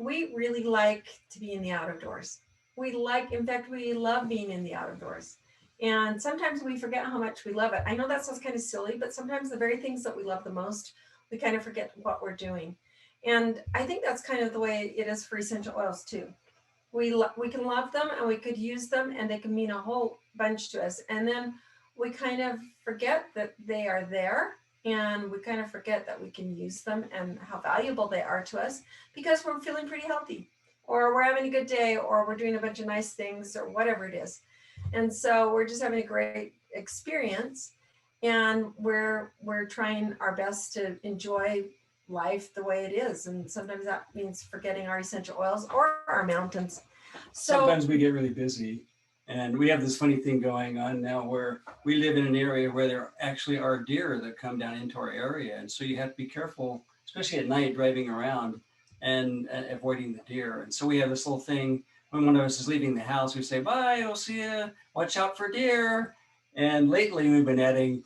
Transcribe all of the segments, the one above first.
we really like to be in the outdoors. In fact, we love being in the outdoors. And sometimes we forget how much we love it. I know that sounds kind of silly, but sometimes the very things that we love the most, we kind of forget what we're doing. And I think that's kind of the way it is for essential oils too. We can love them and we could use them and they can mean a whole bunch to us. And then we kind of forget that they are there, and we kind of forget that we can use them and how valuable they are to us because we're feeling pretty healthy, or we're having a good day, or we're doing a bunch of nice things, or whatever it is. And so we're just having a great experience, and we're trying our best to enjoy life the way it is. And sometimes that means forgetting our essential oils or our mountains. So Sometimes we get really busy, and we have this funny thing going on now where we live in an area where there actually are deer that come down into our area, and so you have to be careful, especially at night driving around and avoiding the deer. And so we have this little thing when one of us is leaving the house, we say, "Bye, I'll see you. Watch out for deer." And lately we've been adding,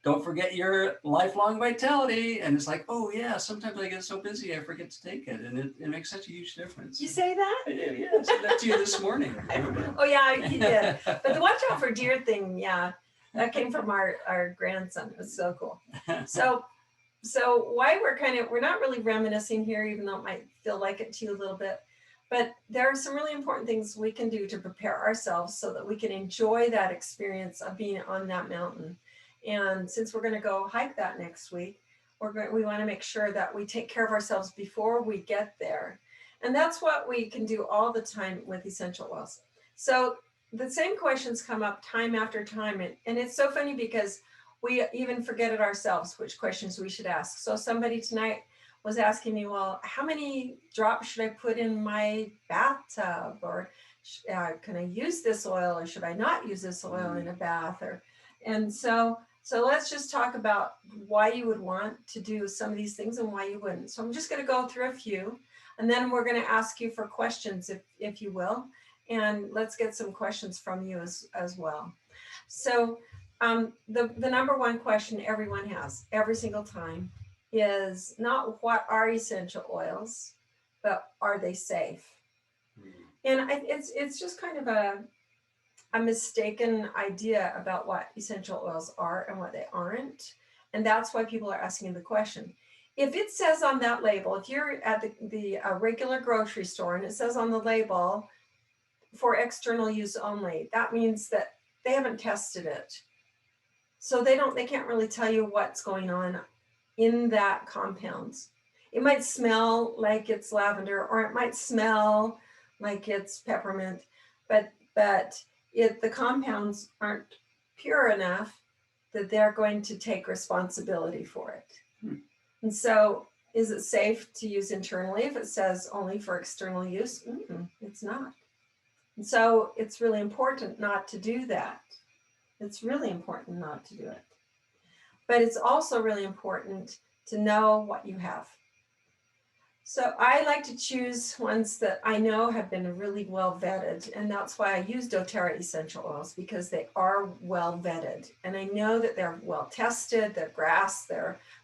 "Don't forget your lifelong vitality." And it's like, oh yeah, sometimes I get so busy I forget to take it, and it makes such a huge difference. you say that? I did, yeah. I said that to you this morning. Oh yeah, you did. But the watch out for deer thing, yeah, that came from our grandson. It was so cool. So why we're not really reminiscing here, even though it might feel like it to you a little bit. But there are some really important things we can do to prepare ourselves so that we can enjoy that experience of being on that mountain. And since we're going to go hike that next week, we want to make sure that we take care of ourselves before we get there. And that's what we can do all the time with essential oils. So the same questions come up time after time. And it's so funny because we even forget it ourselves, which questions we should ask. So somebody tonight was asking me, well, how many drops should I put in my bathtub? Or can I use this oil, or should I not use this oil in a bath? And so let's just talk about why you would want to do some of these things and why you wouldn't. So I'm just going to go through a few, and then we're going to ask you for questions, if you will. And let's get some questions from you as well. So the number one question everyone has every single time is not what are essential oils, but are they safe? And it's just kind of a mistaken idea about what essential oils are and what they aren't. And that's why people are asking the question. If it says on that label, if you're at the regular grocery store and it says on the label for external use only, that means that they haven't tested it. So they can't really tell you what's going on in that compound. It might smell like it's lavender, or it might smell like it's peppermint, but the compounds aren't pure enough that they're going to take responsibility for it. And so is it safe to use internally if it says only for external use? It's not. And so it's really important not to do that. It's really important not to do it. But it's also really important to know what you have. So I like to choose ones that I know have been really well vetted, and that's why I use doTERRA essential oils, because they are well vetted, and I know that they're well tested. They're grass,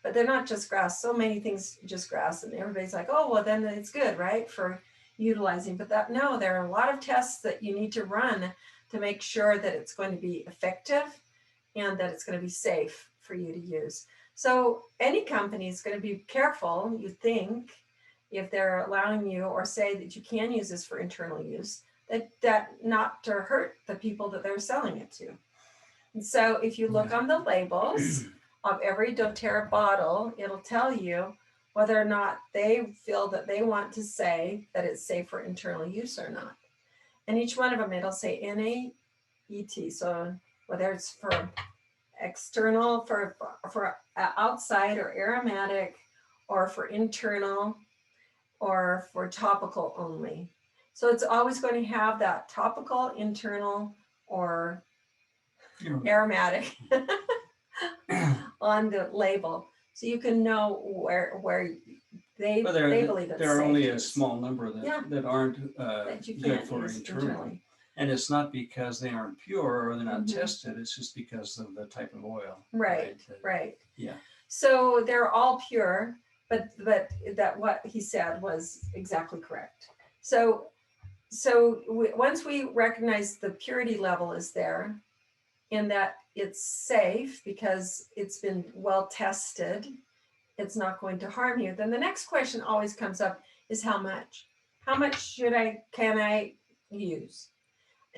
but they're not just grass. So many things just grass, and everybody's like, oh, well, then it's good, right, for utilizing. But no, there are a lot of tests that you need to run to make sure that it's going to be effective and that it's going to be safe for you to use. So any company is going to be careful, you think, if they're allowing you or say that you can use this for internal use, that not to hurt the people that they're selling it to. And so if you look on the labels of every doTERRA bottle, it'll tell you whether or not they feel that they want to say that it's safe for internal use or not. And each one of them, it'll say NAET. So whether it's for external, for outside or aromatic, or for internal, or for topical only. So it's always going to have that topical, internal, or aromatic on the label. So you can know where they believe it's there are safe only to a use. small number that aren't That you good can't for use internal. internally. And it's not because they aren't pure or they're not tested. It's just because of the type of oil. Right. Yeah. So they're all pure, but that what he said was exactly correct. So once we recognize the purity level is there, and that it's safe because it's been well tested, it's not going to harm you, then the next question always comes up is how much? How much can I use?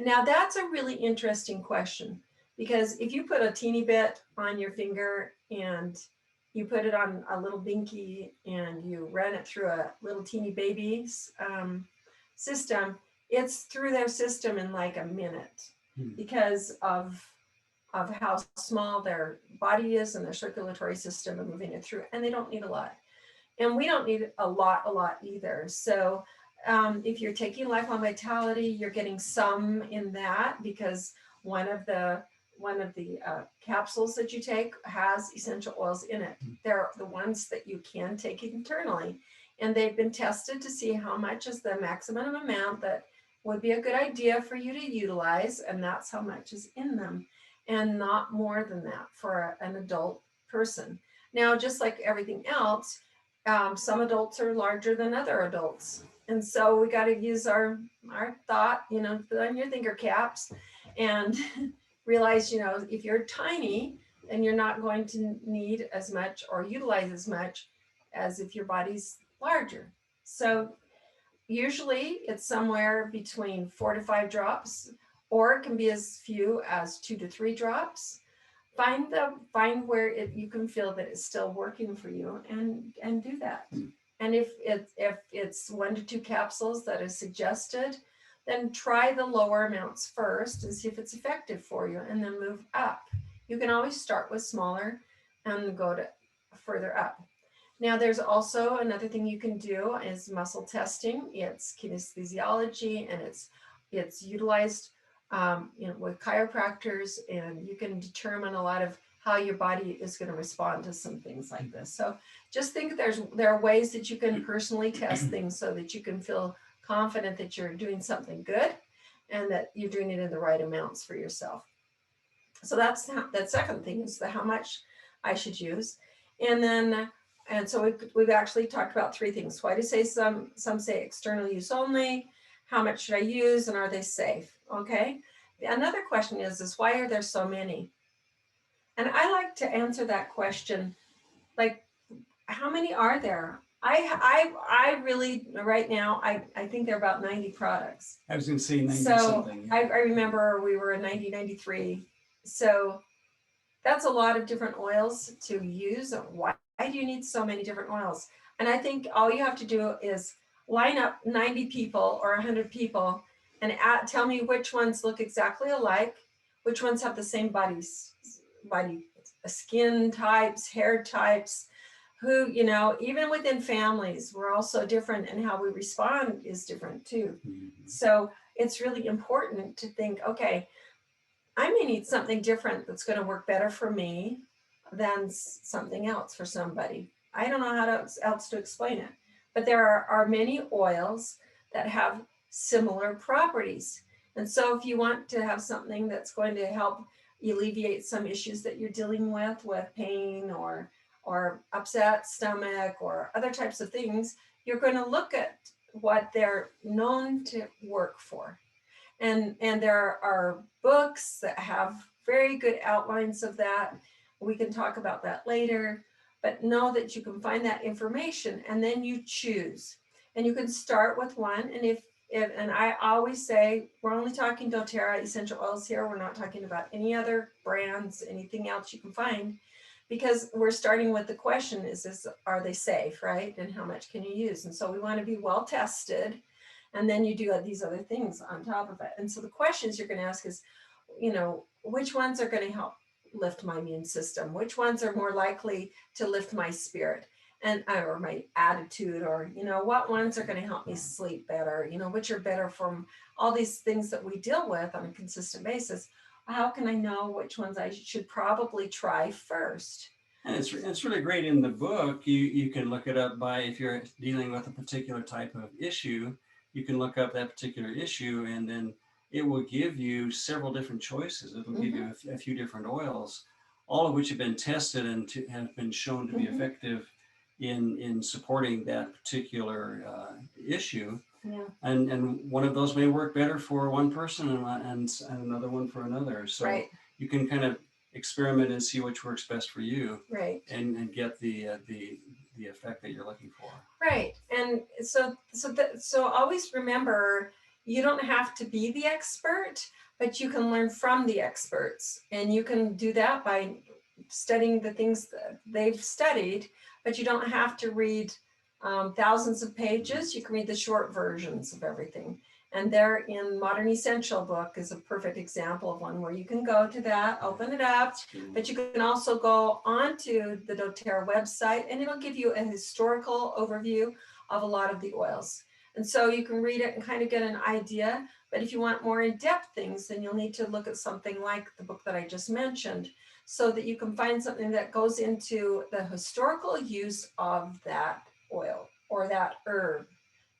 Now that's a really interesting question, because if you put a teeny bit on your finger and you put it on a little binky and you run it through a little teeny baby's system, it's through their system in like a minute because of how small their body is and their circulatory system and moving it through, and they don't need a lot. And we don't need a lot either. So if you're taking Lifelong Vitality, you're getting some in that, because one of the capsules that you take has essential oils in it. They're the ones that you can take internally, and they've been tested to see how much is the maximum amount that would be a good idea for you to utilize, and that's how much is in them, and not more than that for an adult person. Now, just like everything else, some adults are larger than other adults. And so we got to use our thought, put on your thinker caps and realize, if you're tiny, then you're not going to need as much or utilize as much as if your body's larger. So usually it's somewhere between 4 to 5 drops, or it can be as few as 2 to 3 drops. Find where you can feel that it's still working for you, and do that. And if it's 1 to 2 capsules that is suggested, then try the lower amounts first and see if it's effective for you, and then move up. You can always start with smaller and go to further up. Now, there's also another thing you can do is muscle testing. It's kinesthesiology, and it's utilized with chiropractors, and you can determine a lot of how your body is going to respond to some things like this. So just think there are ways that you can personally test things so that you can feel confident that you're doing something good and that you're doing it in the right amounts for yourself. So that's that second thing, is how much I should use. And so we've actually talked about 3 things. Why do say some say external use only? How much should I use, and are they safe? Okay. Another question is why are there so many? And I like to answer that question, like, how many are there? I really, right now, I think there are about 90 products. I was going to say 90 So something. I remember we were in 1993. So that's a lot of different oils to use. Why do you need so many different oils? And I think all you have to do is line up 90 people or 100 people and tell me which ones look exactly alike, which ones have the same body skin types, hair types, who, even within families, we're all so different, and how we respond is different too. So it's really important to think, okay, I may need something different that's going to work better for me than something else for somebody. I don't know how else to explain it, but there are many oils that have similar properties. And so if you want to have something that's going to help alleviate some issues that you're dealing with pain or upset stomach or other types of things, you're going to look at what they're known to work for. And there are books that have very good outlines of that. We can talk about that later, but know that you can find that information, and then you choose. And you can start with one. And and I always say, we're only talking doTERRA essential oils here. We're not talking about any other brands, anything else you can find, because we're starting with the question are they safe, right? And how much can you use? And so we want to be well tested. And then you do these other things on top of it. And so the questions you're going to ask is, which ones are going to help lift my immune system? Which ones are more likely to lift my spirit or my attitude? Or, what ones are going to help me sleep better? Which are better from all these things that we deal with on a consistent basis? How can I know which ones I should probably try first? And it's really great in the book. You can look it up by, if you're dealing with a particular type of issue, you can look up that particular issue, and then it will give you several different choices. It'll give you a few different oils, all of which have been tested and have been shown to be effective in supporting that particular issue. Yeah. And one of those may work better for one person and another one for another. So Right. you can kind of experiment and see which works best for you, Right. and get the effect that you're looking for. Right. And so always remember, you don't have to be the expert, but you can learn from the experts. And you can do that by studying the things that they've studied, but you don't have to read thousands of pages. You can read the short versions of everything. And there in Modern Essential book is a perfect example of one where you can go to that, open it up, but you can also go onto the doTERRA website and it'll give you a historical overview of a lot of the oils. And so you can read it and kind of get an idea. But if you want more in-depth things, then you'll need to look at something like the book that I just mentioned, so that you can find something that goes into the historical use of that oil or that herb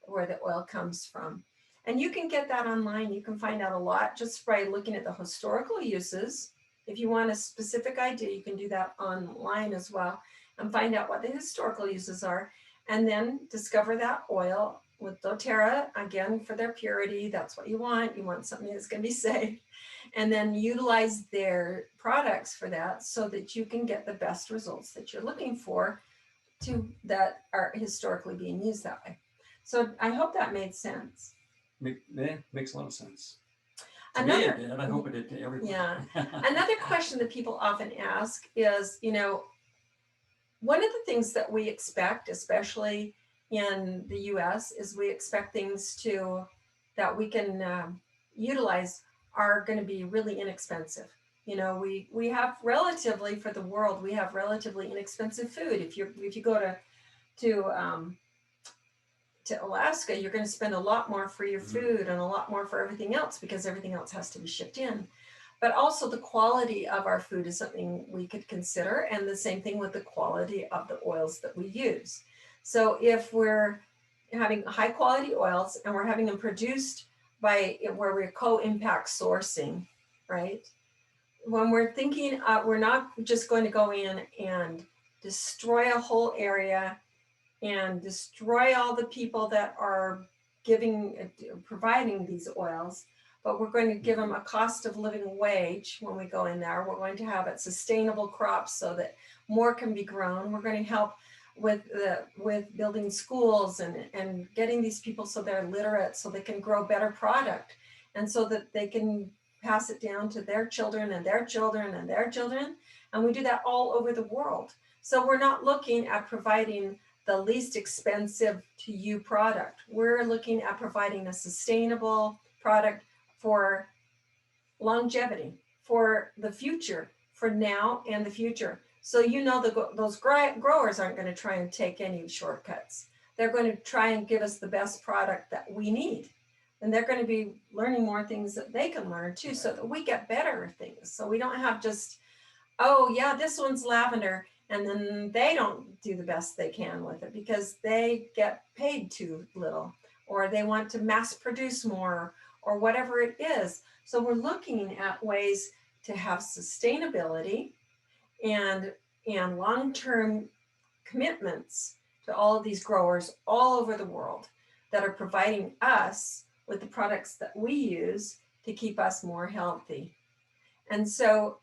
where the oil comes from. And you can get that online. You can find out a lot just by looking at the historical uses. If you want a specific idea, you can do that online as well and find out what the historical uses are. And then discover that oil with doTERRA, again, for their purity. That's what you want. You want something that's going to be safe. And then utilize their products for that so that you can get the best results that you're looking for that are historically being used that way. So I hope that made sense. Makes a lot of sense. To me it did. I hope it did to everyone. Yeah. Another question that people often ask is, one of the things that we expect, especially in the US, is we expect things that we can utilize are going to be really inexpensive. We have relatively, for the world, we have relatively inexpensive food. If you go to Alaska, you're going to spend a lot more for your food and a lot more for everything else because everything else has to be shipped in. But also the quality of our food is something we could consider, and the same thing with the quality of the oils that we use. So if we're having high quality oils and we're having them produced by where we're co-impact sourcing, right? When we're thinking, we're not just going to go in and destroy a whole area and destroy all the people that are providing these oils, but we're going to give them a cost of living wage when we go in there. We're going to have it sustainable crops so that more can be grown. We're going to help with building schools and getting these people so they're literate, so they can grow better product, and so that they can pass it down to their children and their children and their children. And we do that all over the world. So we're not looking at providing the least expensive to you product. We're looking at providing a sustainable product for longevity, for the future, for now and the future. So those growers aren't going to try and take any shortcuts. They're going to try and give us the best product that we need. And they're going to be learning more things that they can learn too, so that we get better things. So we don't have just, oh yeah, this one's lavender, and then they don't do the best they can with it because they get paid too little, or they want to mass produce more, or whatever it is. So we're looking at ways to have sustainability and long-term commitments to all of these growers all over the world that are providing us with the products that we use to keep us more healthy. And so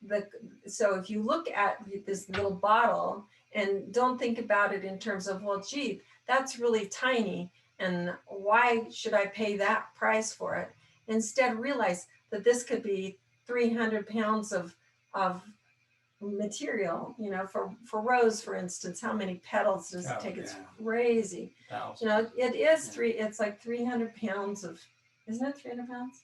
if you look at this little bottle and don't think about it in terms of, well, gee, that's really tiny, and why should I pay that price for it? Instead, realize that this could be 300 pounds of material. For rose, for instance, how many petals does it take? Yeah. It's crazy. It's like 300 pounds of, isn't it 300 pounds?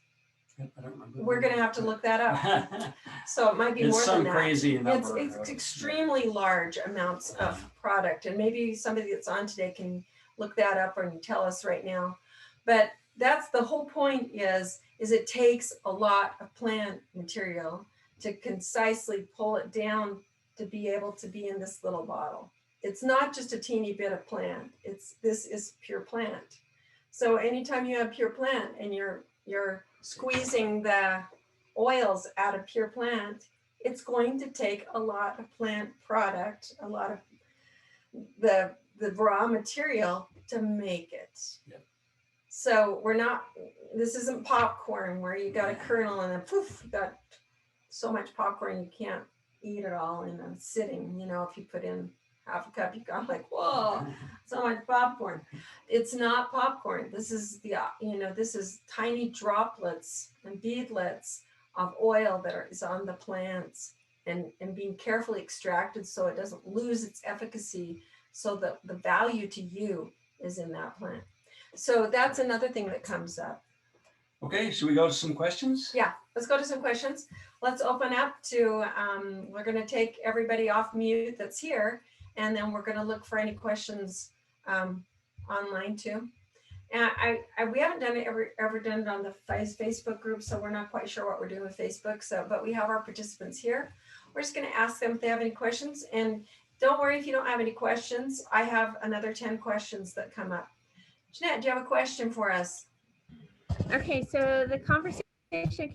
I don't remember. We're going to have to look that up. So it might be more than that. It's some crazy number. It's extremely large amounts of product. And maybe somebody that's on today can look that up and tell us right now. But that's the whole point is it takes a lot of plant material to concisely pull it down to be able to be in this little bottle. It's not just a teeny bit of plant. This is pure plant. So anytime you have pure plant and you're squeezing the oils out of pure plant, it's going to take a lot of plant product, a lot of the the raw material to make it. Yep. So this isn't popcorn where you got a kernel and then poof, you got so much popcorn you can't eat it all in a sitting. If you put in half a cup, you got like, whoa, so much popcorn. It's not popcorn. This is this is tiny droplets and beadlets of oil that is on the plants and being carefully extracted so it doesn't lose its efficacy, so that the value to you is in that plant. So that's another thing that comes up. Okay, should we go to some questions? Yeah, let's go to some questions. Let's open up to, we're going to take everybody off mute that's here, and then we're going to look for any questions online too. And we haven't done it ever done it on the Facebook group, so we're not quite sure what we're doing with Facebook. But we have our participants here. We're just going to ask them if they have any questions. And don't worry if you don't have any questions. I have another 10 questions that come up. Jeanette, do you have a question for us? Okay, so the conversation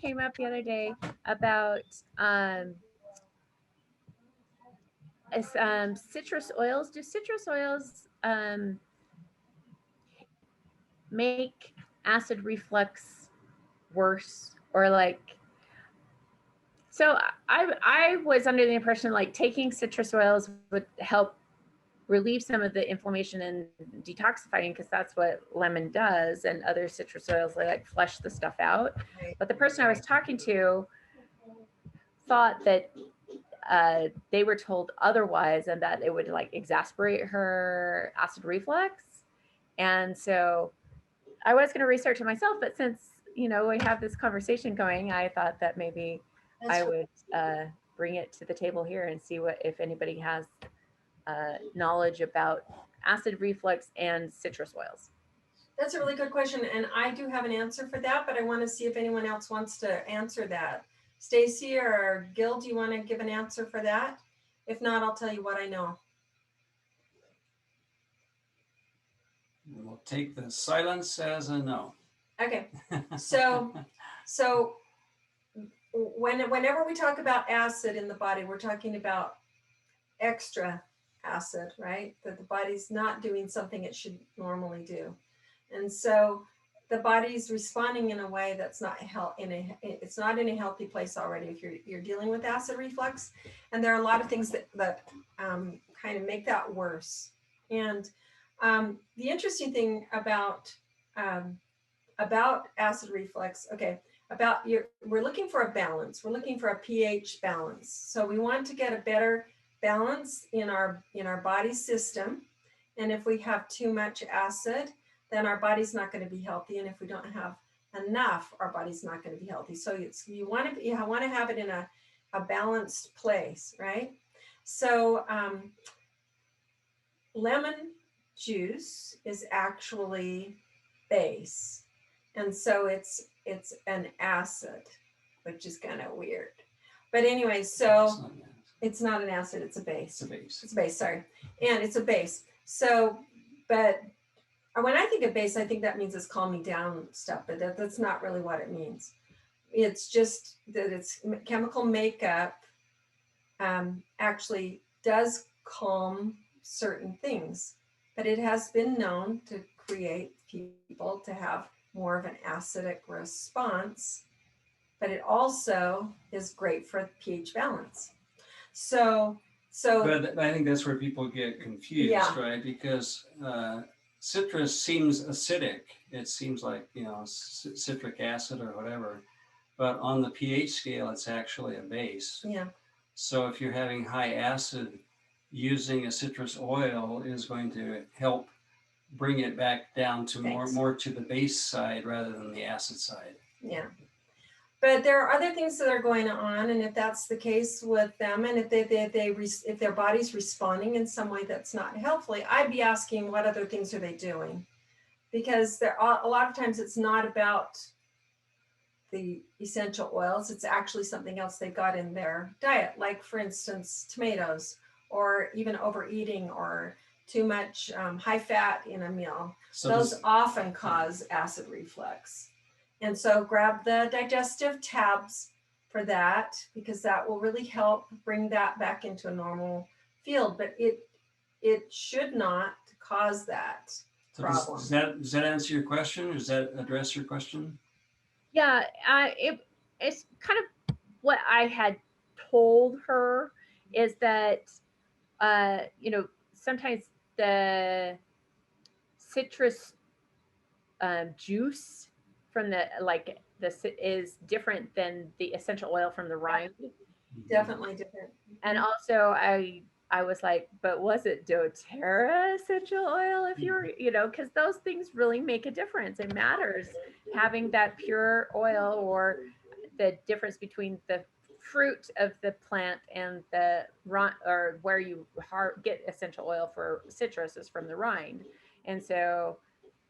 came up the other day about citrus oils. Do citrus oils make acid reflux worse, or like? So I was under the impression like taking citrus oils would help relieve some of the inflammation and detoxifying, because that's what lemon does, and other citrus oils, they like flush the stuff out. But the person I was talking to thought that they were told otherwise, and that it would like exasperate her acid reflux. And so I was going to research it myself, but since we have this conversation going, I thought that maybe I would bring it to the table here and see if anybody has knowledge about acid reflux and citrus oils. That's a really good question, and I do have an answer for that, but I want to see if anyone else wants to answer that. Stacy or Gil, do you want to give an answer for that? If not, I'll tell you what I know. We'll take the silence as a no. Okay, so whenever we talk about acid in the body, we're talking about extra acid, right? That the body's not doing something it should normally do. And so the body's responding in a way that's not it's not in a healthy place already if you're dealing with acid reflux. And there are a lot of things that kind of make that worse. And the interesting thing about acid reflux, we're looking for a balance. We're looking for a pH balance. So we want to get a better balance in our body system. And if we have too much acid, then our body's not going to be healthy. And if we don't have enough, our body's not going to be healthy. So you want to have it in a balanced place, right? So lemon juice is actually base. And so it's an acid, which is kind of weird. But anyway, so it's not an acid, it's a base. It's a base. It's a base, sorry. And it's a base. So, but when I think of base, I think that means it's calming down stuff, but that's not really what it means. It's just that its chemical makeup actually does calm certain things, but it has been known to create people to have more of an acidic response, but it also is great for pH balance. So but I think that's where people get confused, yeah. Right? Because citrus seems acidic. It seems like, citric acid or whatever, but on the pH scale, it's actually a base. Yeah. So if you're having high acid, using a citrus oil is going to help bring it back down to more to the base side rather than the acid side. Yeah. But there are other things that are going on, and if that's the case with them, and if their body's responding in some way that's not healthfully, I'd be asking what other things are they doing, because there are a lot of times it's not about the essential oils; it's actually something else they've got in their diet, like for instance tomatoes, or even overeating, or too much high fat in a meal. So those often cause acid reflux. And so grab the digestive tabs for that, because that will really help bring that back into a normal field. But it should not cause that So problem. does that answer your question? Does that address your question? Yeah, it's kind of what I had told her is that sometimes the citrus juice from is different than the essential oil from the rind. Definitely different. And also I was like, but was it doTERRA essential oil if you're, because those things really make a difference. It matters having that pure oil, or the difference between the fruit of the plant and the rind, or where you get essential oil for citrus is from the rind. And so,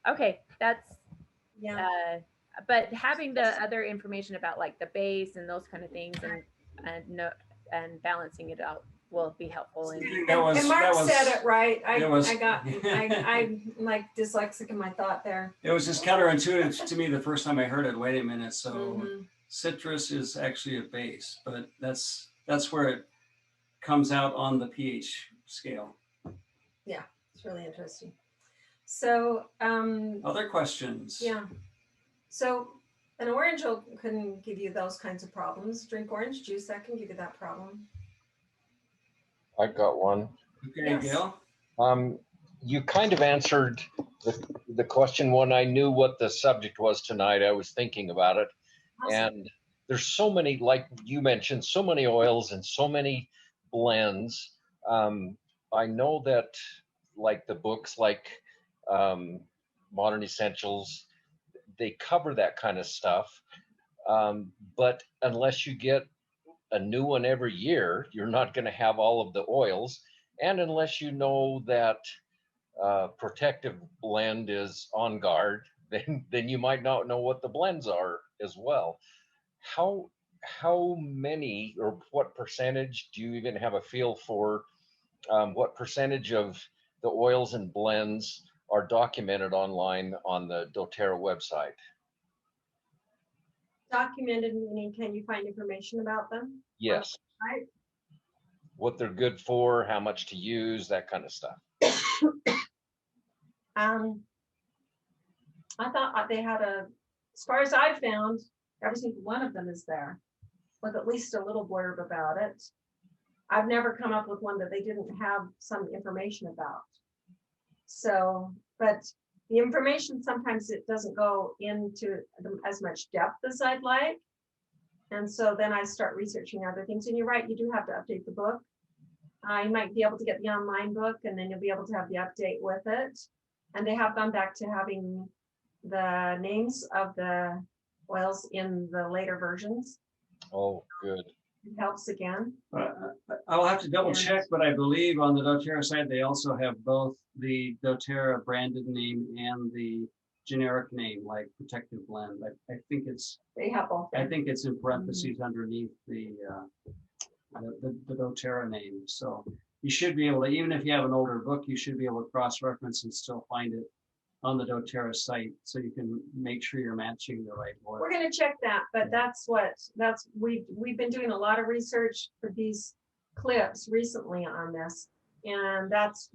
okay, that's, Yeah. but having the other information about like the base and those kind of things, and balancing it out will be helpful. I And think that was- And Mark that was- said it right. it was- I'm like dyslexic in my thought there. It was just counterintuitive to me the first time I heard it. Wait a minute. So Mhm. citrus is actually a base, but that's where it comes out on the pH scale. It's really interesting. So, Other questions? yeah. So an orange can give you those kinds of problems. Drink orange juice, that can give you that problem. I've got one. Okay, Yes. Gail. You kind of answered the question when I knew what the subject was tonight. I was thinking about it. Awesome. And there's so many, like you mentioned, so many oils and so many blends. I know that like the books like Modern Essentials, they cover that kind of stuff. But unless you get a new one every year, you're not going to have all of the oils. And unless you know that protective blend is on guard, then you might not know what the blends are as well. How many, or what percentage, do you even have a feel for what percentage of the oils and blends are documented online on the doTERRA website? Documented meaning, can you find information about them? Yes. Right. What they're good for, how much to use, that kind of stuff. I thought they had as far as I found, every single one of them is there with at least a little blurb about it. I've never come up with one that they didn't have some information about. So, but the information, sometimes it doesn't go into as much depth as I'd like. And so then I start researching other things. And you're right, you do have to update the book. You might be able to get the online book, and then you'll be able to have the update with it. And they have gone back to having the names of the oils in the later versions. Oh, good. It helps again. I'll have to double check, but I believe on the doTERRA site, they also have both the doTERRA branded name and the generic name, like protective blend. I think it's, They have both. I think it's in parentheses underneath the doTERRA name. So you should be able to, even if you have an older book, you should be able to cross-reference and still find it on the doTERRA site, so you can make sure you're matching the right oil. We're going to check that, but we've been doing a lot of research for these clips recently on this, and that's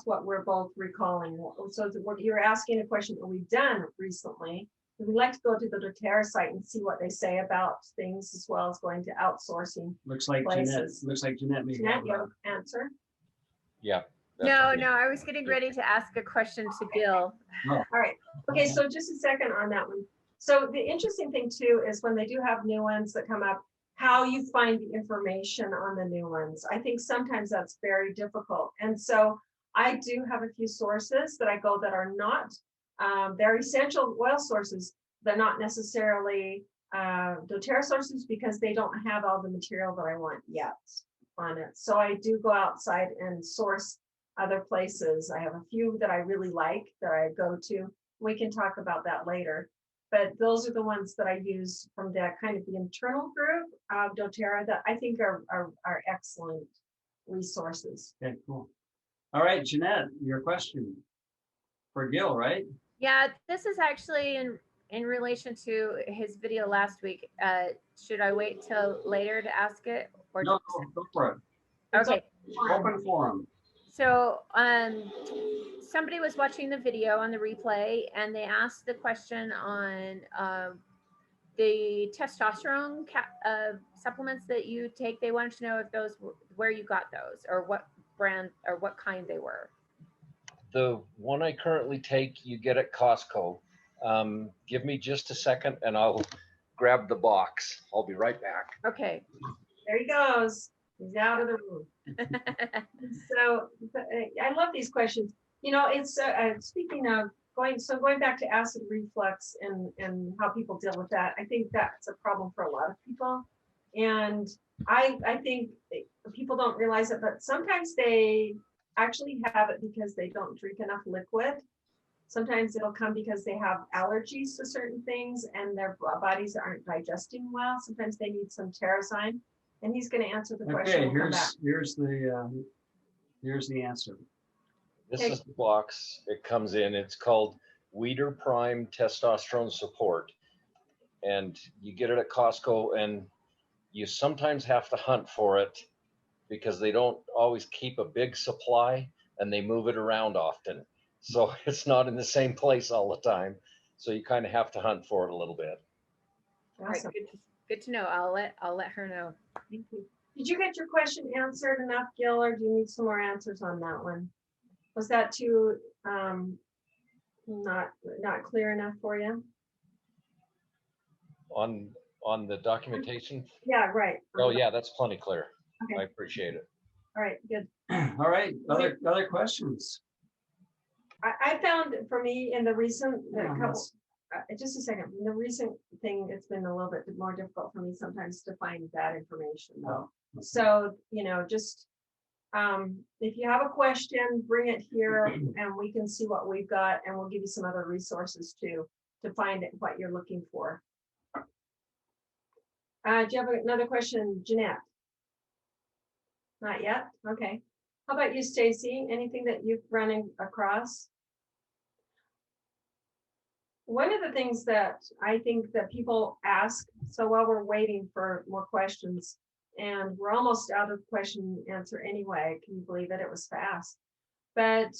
what we're both recalling. So what you're asking a question that we've done recently, we'd like to go to the doTERRA site and see what they say about things, as well as going to outsourcing. Looks like places. Jeanette may Jeanette, have you have an answer? Yeah. no, I was getting ready to ask a question to Gil. All right. Okay, so just a second on that one. So the interesting thing too is when they do have new ones that come up, how you find the information on the new ones. I think sometimes that's very difficult. And so I do have a few sources that I go that are not, they're essential oil sources. They're not necessarily doTERRA sources, because they don't have all the material that I want yet on it. So I do go outside and source other places. I have a few that I really like that I go to. We can talk about that later. But those are the ones that I use from the kind of the internal group of doTERRA that I think are excellent resources. Okay, cool. All right, Jeanette, your question for Gil, right? Yeah, this is actually in relation to his video last week. Should I wait till later to ask it, or No, go for it. okay? Open forum. So somebody was watching the video on the replay, and they asked the question on the testosterone supplements that you take. They wanted to know if those where you got those, or what brand or what kind they were. The one I currently take, you get at Costco. Give me just a second and I'll grab the box. I'll be right back. Okay. There he goes. He's out of the room. So I love these questions. You know, it's speaking of going back to acid reflux and how people deal with that. I think that's a problem for a lot of people. And I think people don't realize it, but sometimes they actually have it because they don't drink enough liquid. Sometimes it'll come because they have allergies to certain things and their bodies aren't digesting well. Sometimes they need some Terrazyme. And he's going to answer the question. Okay, We'll come back. here's the answer. This Okay. is the box it comes in. It's called Weeder Prime Testosterone Support. And you get it at Costco, and you sometimes have to hunt for it because they don't always keep a big supply and they move it around often. So it's not in the same place all the time. So you kind of have to hunt for it a little bit. All right, Awesome. good to know. I'll let her know. Thank you. Did you get your question answered enough, Gil, or do you need some more answers on that one? Was that too not clear enough for you? On the documentation. Yeah, right. Oh yeah, that's plenty clear. Okay. I appreciate it. All right, good. All right, other questions? I found for me in the recent Yeah, couple, just a second, in the recent thing, it's been a little bit more difficult for me sometimes to find that information though. Oh, So, you know, just if you have a question, bring it here and we can see what we've got, and we'll give you some other resources too to find what you're looking for. Do you have another question, Jeanette? Not yet? Okay. How about you, Stacy? Anything that you've run across? One of the things that I think that people ask, so while we're waiting for more questions, and we're almost out of question and answer anyway, can you believe it? It was fast. But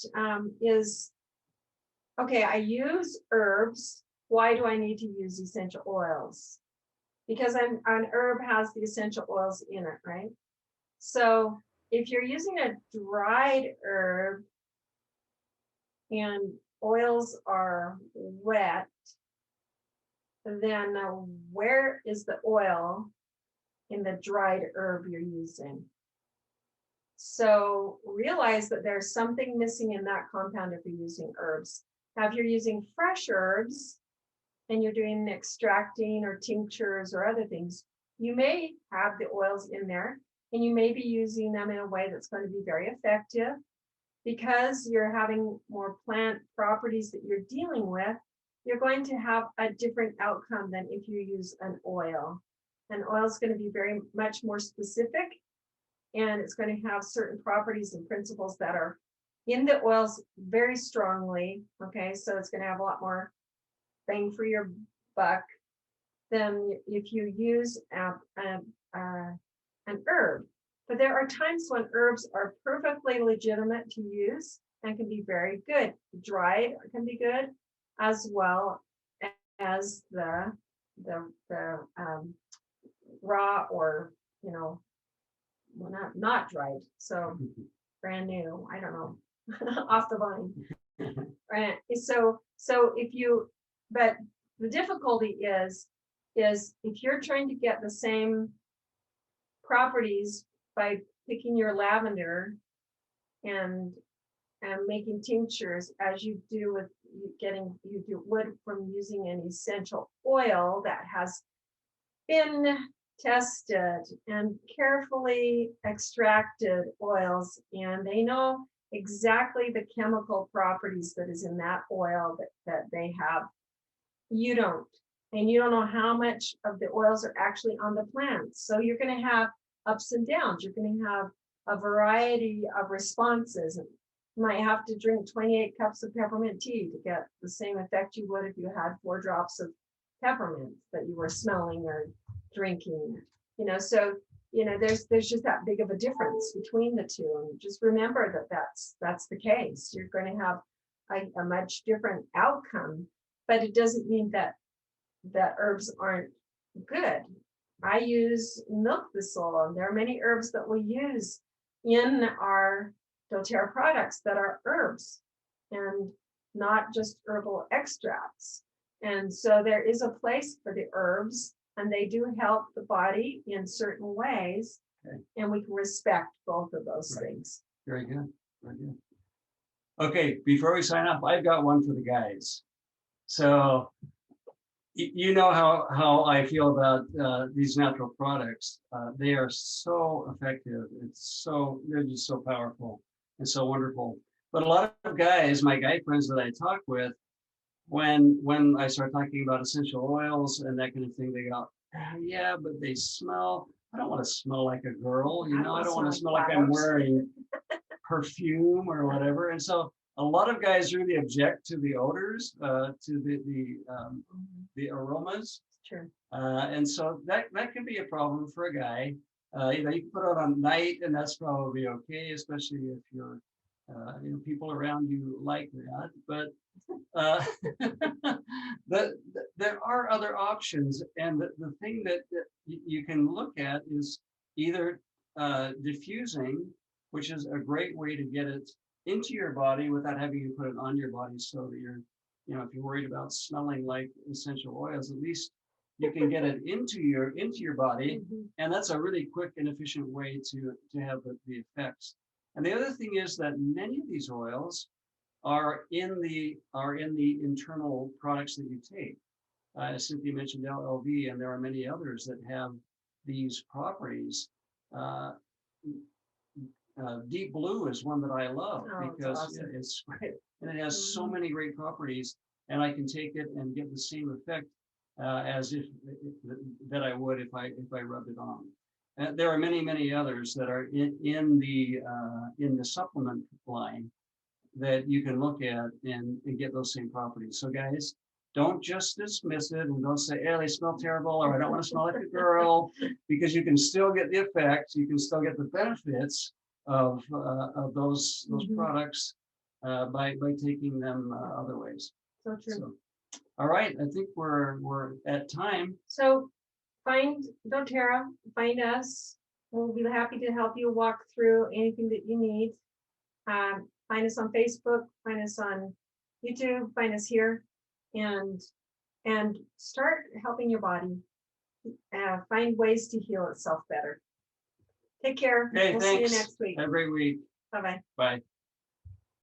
okay, I use herbs. Why do I need to use essential oils? Because an herb has the essential oils in it, right? So if you're using a dried herb and oils are wet, then where is the oil in the dried herb you're using? So realize that there's something missing in that compound if you're using herbs. Now, if you're using fresh herbs and you're doing extracting or tinctures or other things, you may have the oils in there and you may be using them in a way that's going to be very effective. Because you're having more plant properties that you're dealing with, you're going to have a different outcome than if you use an oil. An oil is going to be very much more specific, and it's going to have certain properties and principles that are in the oils very strongly. Okay, so it's going to have a lot more bang for your buck than if you use an herb. But there are times when herbs are perfectly legitimate to use and can be very good. Dried can be good, as well as the raw, or well, not dried. So brand new. I don't know, off the vine. Right. So if you, but the difficulty is if you're trying to get the same properties by picking your lavender and making tinctures as you do with you do wood from using an essential oil that has been tested and carefully extracted oils, and they know exactly the chemical properties that is in that oil that they have. You don't, and you don't know how much of the oils are actually on the plants. So you're going to have ups and downs. You're going to have a variety of responses. You might have to drink 28 cups of peppermint tea to get the same effect you would if you had 4 drops of peppermint that you were smelling or drinking. So there's just that big of a difference between the two. And just remember that that's the case. You're going to have a much different outcome, but it doesn't mean that herbs aren't good. I use milk thistle, and there are many herbs that we use in our doTERRA products that are herbs and not just herbal extracts. And so there is a place for the herbs, and they do help the body in certain ways. Okay. And we can respect both of those Right. things. Very good. Very good. Okay, before we sign off, I've got one for the guys. So you know how I feel about these natural products. They are so effective. They're just so powerful and so wonderful. But a lot of guys, my guy friends that I talk with, when I start talking about essential oils and that kind of thing, they go, yeah, but they smell. I don't want to smell like a girl, I don't want to smell like I'm wearing perfume or whatever. And so a lot of guys really object to the odors, to the aromas. Sure. And so that can be a problem for a guy. You can put it on night, and that's probably okay, especially if you're, people around you like that. But there are other options, and the thing that you can look at is either diffusing, which is a great way to get it into your body without having to put it on your body, so that you're, if you're worried about smelling like essential oils, at least you can get it into your body, and that's a really quick and efficient way to have the effects. And the other thing is that many of these oils are in the internal products that you take. As Cynthia mentioned, LLV, and there are many others that have these properties. Deep Blue is one that I love because awesome. it's great, and it has so many great properties, and I can take it and get the same effect as if that I would if I rubbed it on. There are many others that are in the supplement line that you can look at and get those same properties. So guys, don't just dismiss it and don't say, "Hey, they smell terrible," or "I don't want to smell like a girl," because you can still get the effects. You can still get the benefits of those products by taking them other ways. So true. So, all right, I think we're at time. So find doTERRA, find us. We'll be happy to help you walk through anything that you need. Find us on Facebook, find us on YouTube, find us here, and start helping your body find ways to heal itself better. Take care. Okay, We'll thanks. see you next week. Have a great week. Bye-bye. Bye.